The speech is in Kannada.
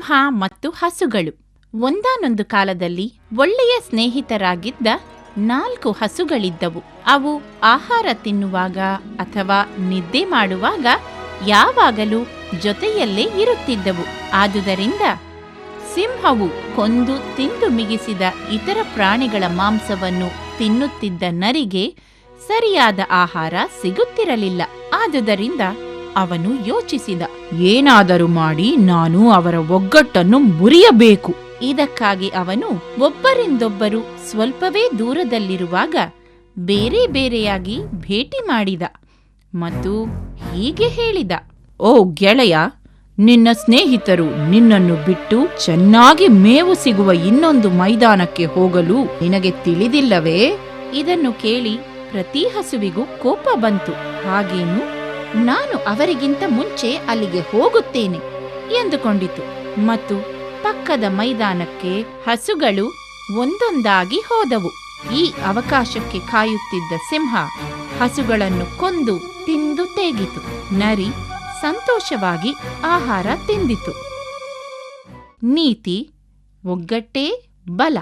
ಸಿಂಹ ಮತ್ತು ಹಸುಗಳು. ಒಂದಾನೊಂದು ಕಾಲದಲ್ಲಿ ಒಳ್ಳೆಯ ಸ್ನೇಹಿತರಾಗಿದ್ದ 4 ಹಸುಗಳಿದ್ದವು. ಅವು ಆಹಾರ ತಿನ್ನುವಾಗ ಅಥವಾ ನಿದ್ದೆ ಮಾಡುವಾಗ ಯಾವಾಗಲೂ ಜೊತೆಯಲ್ಲೇ ಇರುತ್ತಿದ್ದವು. ಆದುದರಿಂದ ಸಿಂಹವು ಕೊಂದು ತಿಂದು ಮಿಗಿಸಿದ ಇತರ ಪ್ರಾಣಿಗಳ ಮಾಂಸವನ್ನು ತಿನ್ನುತ್ತಿದ್ದ ನರಿಗೆ ಸರಿಯಾದ ಆಹಾರ ಸಿಗುತ್ತಿರಲಿಲ್ಲ. ಆದುದರಿಂದ ಅವನು ಯೋಚಿಸಿದ, ಏನಾದರೂ ಮಾಡಿ ನಾನು ಅವರ ಒಗ್ಗಟ್ಟನ್ನು ಮುರಿಯಬೇಕು. ಇದಕ್ಕಾಗಿ ಅವನು ಒಬ್ಬರಿಂದೊಬ್ಬರು ಸ್ವಲ್ಪವೇ ದೂರದಲ್ಲಿರುವಾಗ ಬೇರೆ ಬೇರೆಯಾಗಿ ಭೇಟಿ ಮಾಡಿದ ಮತ್ತು ಹೀಗೆ ಹೇಳಿದ, ಓ ಗೆಳೆಯ, ನಿನ್ನ ಸ್ನೇಹಿತರು ನಿನ್ನನ್ನು ಬಿಟ್ಟು ಚೆನ್ನಾಗಿ ಮೇವು ಸಿಗುವ ಇನ್ನೊಂದು ಮೈದಾನಕ್ಕೆ ಹೋಗಲು ನಿನಗೆ ತಿಳಿದಿಲ್ಲವೇ? ಇದನ್ನು ಕೇಳಿ ಪ್ರತಿ ಹಸುವಿಗೂ ಕೋಪ ಬಂತು. ಹಾಗೇನು, ನಾನು ಅವರಿಗಿಂತ ಮುಂಚೆ ಅಲ್ಲಿಗೆ ಹೋಗುತ್ತೇನೆ ಎಂದುಕೊಂಡಿತು ಮತ್ತು ಪಕ್ಕದ ಮೈದಾನಕ್ಕೆ ಹಸುಗಳು ಒಂದೊಂದಾಗಿ ಹೋದವು. ಈ ಅವಕಾಶಕ್ಕೆ ಕಾಯುತ್ತಿದ್ದ ಸಿಂಹ ಹಸುಗಳನ್ನು ಕೊಂದು ತಿಂದು ತೇಗಿತು. ನರಿ ಸಂತೋಷವಾಗಿ ಆಹಾರ ತಿಂದಿತು. ನೀತಿ: ಒಗ್ಗಟ್ಟೇ ಬಲ.